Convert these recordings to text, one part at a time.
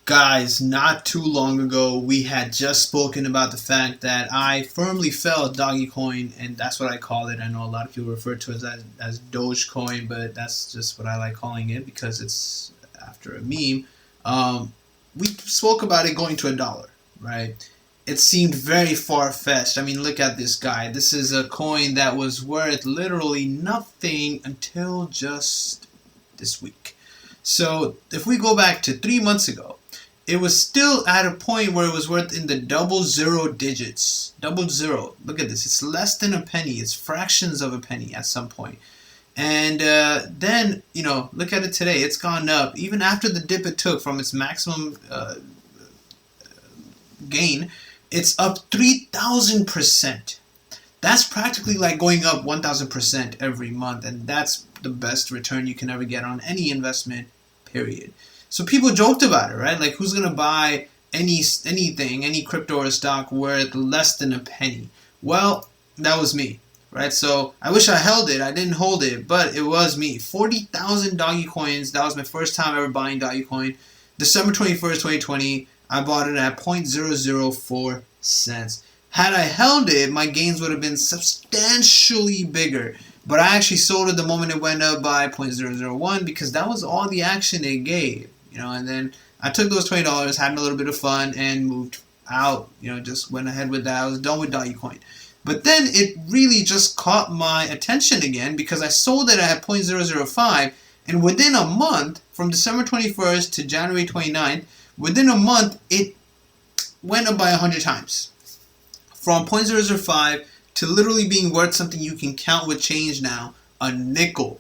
Guys, not too long ago, we had just spoken about the fact that I firmly felt Dogecoin, and that's what I call it. I know a lot of people refer to it as Dogecoin, but that's just what I like calling it because it's after a meme. We spoke about it going to $1, right? It seemed very far-fetched. I mean, look at this guy. This is a coin that was worth literally nothing until just this week. So if we go back to 3 months ago, it was still at a point where it was worth in the double zero digits. Double zero. Look at this. It's less than a penny. It's fractions of a penny at some point. And then, look at it today. It's gone up. Even after the dip it took from its maximum gain, it's up 3,000%. That's practically like going up 1,000% every month. And that's the best return you can ever get on any investment, period. So people joked about it, right? Like, who's going to buy anything, any crypto or stock worth less than a penny? Well, that was me, right? So I wish I held it. I didn't hold it, but it was me. 40,000 Dogecoins. That was my first time ever buying Dogecoin. December 21st, 2020, I bought it at 0.004 cents. Had I held it, my gains would have been substantially bigger. But I actually sold it the moment it went up by 0.001 because that was all the action it gave. And then I took those $20, had a little bit of fun, and moved out. Just went ahead with that. I was done with Dogecoin. But then it really just caught my attention again because I sold it at 0.005, and within a month, from December 21st to January 29th, within a month, it went up by 100 times. From 0.005 to literally being worth something you can count with change now, a nickel,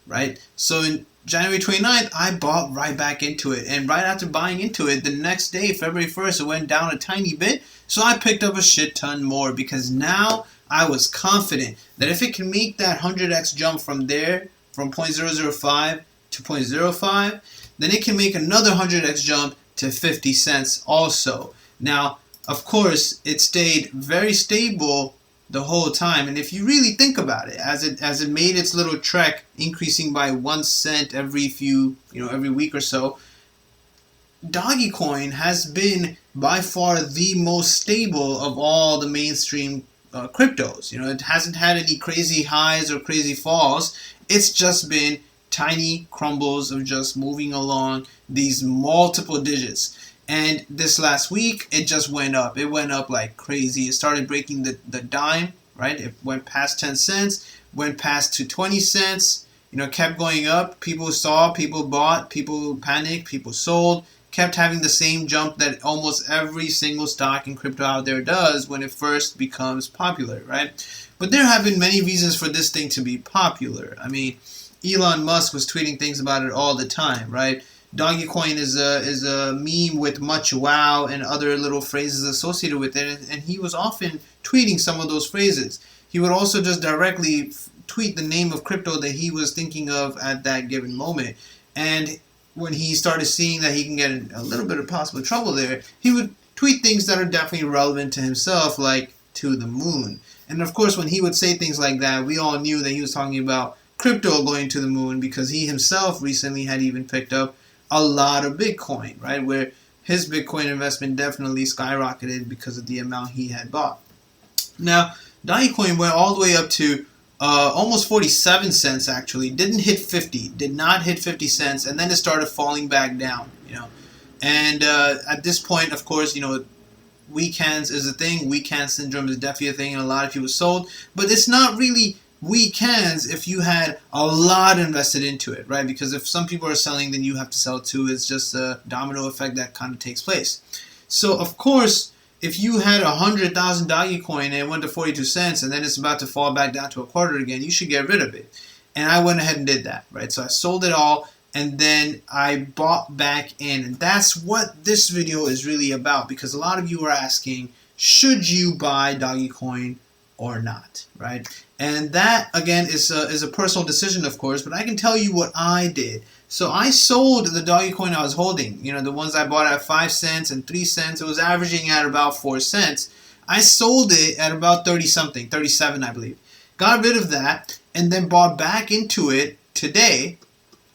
right? So in January 29th, I bought right back into it. And right after buying into it, the next day, February 1st, it went down a tiny bit. So I picked up a shit ton more because now I was confident that if it can make that 100x jump from there, from 0.005 to 0.05, then it can make another 100x jump to 50 cents also. Now, of course, it stayed very stable the whole time, and if you really think about it, as it made its little trek, increasing by 1 cent every week or so, Dogecoin has been by far the most stable of all the mainstream cryptos. It hasn't had any crazy highs or crazy falls. It's just been tiny crumbles of just moving along these multiple digits. And this last week, it just went up. It went up like crazy. It started breaking the dime, right? It went past 10 cents, went past to 20 cents, kept going up. People saw, people bought, people panicked, people sold, kept having the same jump that almost every single stock in crypto out there does when it first becomes popular, right? But there have been many reasons for this thing to be popular. I mean, Elon Musk was tweeting things about it all the time, right? Dogecoin is a meme with much wow and other little phrases associated with it, and he was often tweeting some of those phrases. He would also just directly tweet the name of crypto that he was thinking of at that given moment. And when he started seeing that he can get in a little bit of possible trouble there, he would tweet things that are definitely relevant to himself, like to the moon. And of course, when he would say things like that, we all knew that he was talking about crypto going to the moon because he himself recently had even picked up a lot of Bitcoin, right? Where his Bitcoin investment definitely skyrocketed because of the amount he had bought. Now, Dogecoin went all the way up to almost 47 cents actually. Did not hit 50 cents, and then it started falling back down, And at this point, of course, weak hands is a thing. Weak hand syndrome is definitely a thing, and a lot of people sold. But it's not really weak hands if you had a lot invested into it, right? Because if some people are selling, then you have to sell too. It's just a domino effect that kind of takes place. So, of course, if you had 100,000 Dogecoin and it went to 42 cents and then it's about to fall back down to a quarter again, you should get rid of it. And I went ahead and did that, right? So I sold it all and then I bought back in. And that's what this video is really about, because a lot of you are asking, should you buy Dogecoin or not, right? And that, again, is a personal decision, of course, but I can tell you what I did. So I sold the Dogecoin I was holding, the ones I bought at 5 cents and 3 cents. It was averaging at about 4 cents. I sold it at about 30-something, 37, I believe. Got rid of that and then bought back into it today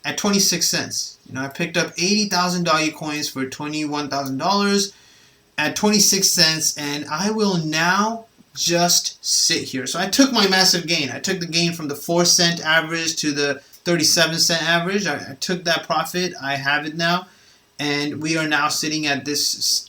at 26 cents. You know, I picked up 80,000 Doge coins for $21,000 at 26 cents, and I will now just sit here. So I took my massive gain. I took the gain from the 4-cent average to the 37-cent average. I took that profit. I have it now, and we are now sitting at this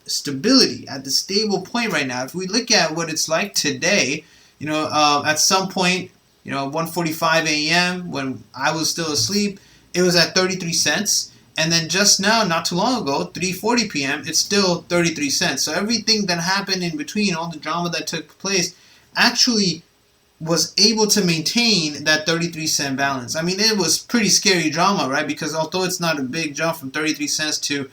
stability, at the stable point right now. If we look at what it's like today, you know, at some point, you know, 1:45 a.m. when I was still asleep, it was at 33 cents. And then just now, not too long ago, 3:40 p.m., it's still 33 cents. So everything that happened in between, all the drama that took place, actually was able to maintain that 33-cent balance. I mean, it was pretty scary drama, right? Because although it's not a big jump from 33 cents to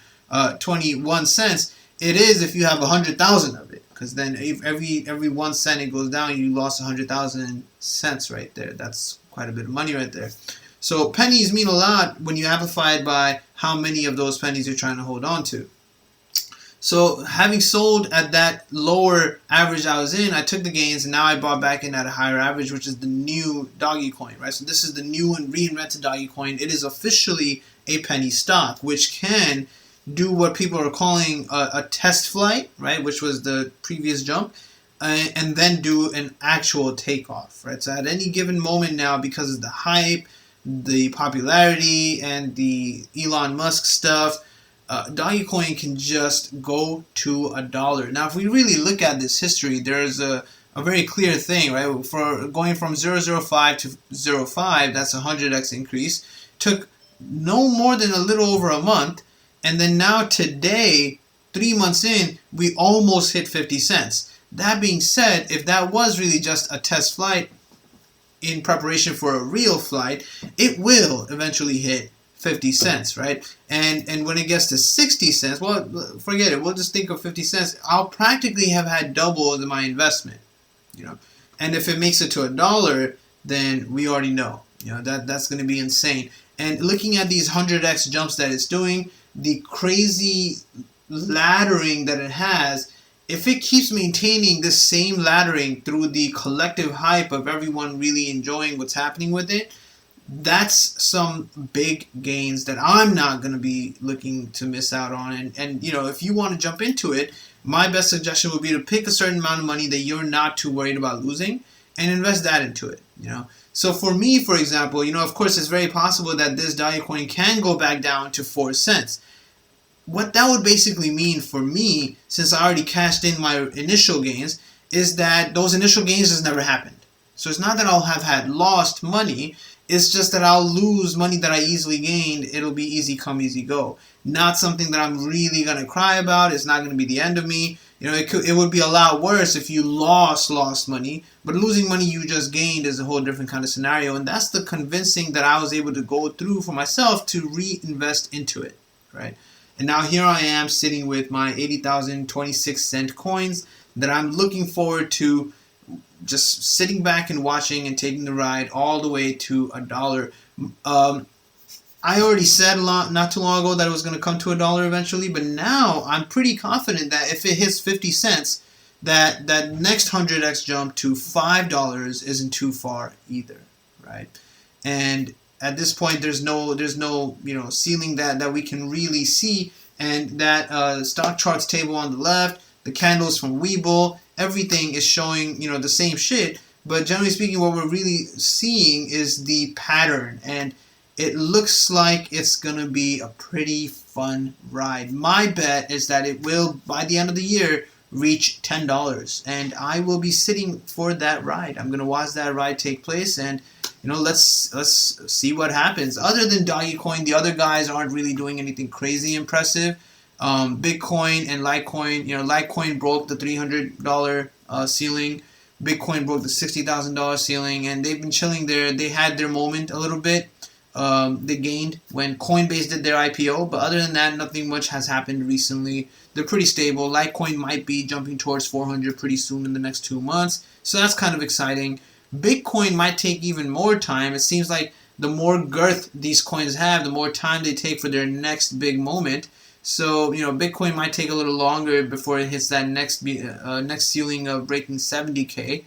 21 cents, it is if you have 100,000 of it. Because then if every 1 cent it goes down, you lost 100,000 cents right there. That's quite a bit of money right there. So pennies mean a lot when you amplify it by how many of those pennies you're trying to hold on to. So having sold at that lower average I was in, I took the gains, and now I bought back in at a higher average, which is the new Doge coin, right? So this is the new and reinvented Doge coin. It is officially a penny stock, which can do what people are calling a test flight, right? Which was the previous jump, and then do an actual takeoff, right? So at any given moment now, because of the hype, the popularity, and the Elon Musk stuff, Dogecoin can just go to $1. Now, if we really look at this history, there's a very clear thing, right? For going from 0.005 to 0.5, that's a 100x increase. Took no more than a little over a month, and then now today, 3 months in, we almost hit 50 cents. That being said, if that was really just a test flight in preparation for a real flight, it will eventually hit 50 cents, right? And when it gets to 60 cents, well, forget it. We'll just think of 50 cents. I'll practically have had double my investment, you know. And if it makes it to $1, then we already know, you know, that's going to be insane. And looking at these 100x jumps that it's doing, the crazy laddering that it has, if it keeps maintaining this same laddering through the collective hype of everyone really enjoying what's happening with it, that's some big gains that I'm not going to be looking to miss out on. And you know, if you want to jump into it, my best suggestion would be to pick a certain amount of money that you're not too worried about losing and invest that into it, you know. So for me, for example, you know, of course, it's very possible that this Dogecoin can go back down to 4 cents. What that would basically mean for me, since I already cashed in my initial gains, is that those initial gains just never happened. So it's not that I'll have had lost money, it's just that I'll lose money that I easily gained. It'll be easy come, easy go. Not something that I'm really going to cry about. It's not going to be the end of me. You know, it would be a lot worse if you lost money, but losing money you just gained is a whole different kind of scenario, and that's the convincing that I was able to go through for myself to reinvest into it, right? And now here I am sitting with my 80,000 26-cent coins that I'm looking forward to just sitting back and watching and taking the ride all the way to $1. I already said not too long ago that it was going to come to $1 eventually, but now I'm pretty confident that if it hits 50 cents, that next 100x jump to $5 isn't too far either, right? And at this point, there's no you know, ceiling that we can really see, and that stock charts table on the left, the candles from Webull, everything is showing, you know, the same shit. But generally speaking, what we're really seeing is the pattern, and it looks like it's gonna be a pretty fun ride. My bet is that it will, by the end of the year, reach $10, and I will be sitting for that ride. I'm gonna watch that ride take place, and you know, let's see what happens. Other than Dogecoin, the other guys aren't really doing anything crazy impressive. Bitcoin and Litecoin, you know, Litecoin broke the $300 ceiling. Bitcoin broke the $60,000 ceiling, and they've been chilling there. They had their moment a little bit. They gained when Coinbase did their IPO, but other than that, nothing much has happened recently. They're pretty stable. Litecoin might be jumping towards 400 pretty soon in the next 2 months, so that's kind of exciting. Bitcoin might take even more time. It seems like the more girth these coins have, the more time they take for their next big moment. So, you know, Bitcoin might take a little longer before it hits that next ceiling of breaking 70K.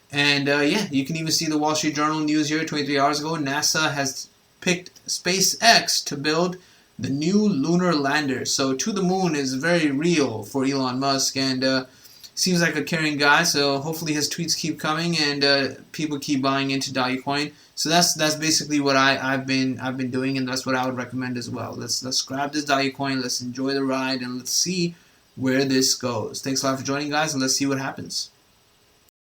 And yeah, you can even see the Wall Street Journal news here 23 hours ago. NASA has picked SpaceX to build the new lunar lander. So to the moon is very real for Elon Musk, and seems like a caring guy. So hopefully his tweets keep coming and people keep buying into Dogecoin. So that's basically what I've been doing, and that's what I would recommend as well. Let's grab this Dogecoin, let's enjoy the ride, and let's see where this goes. Thanks a lot for joining, guys, and let's see what happens.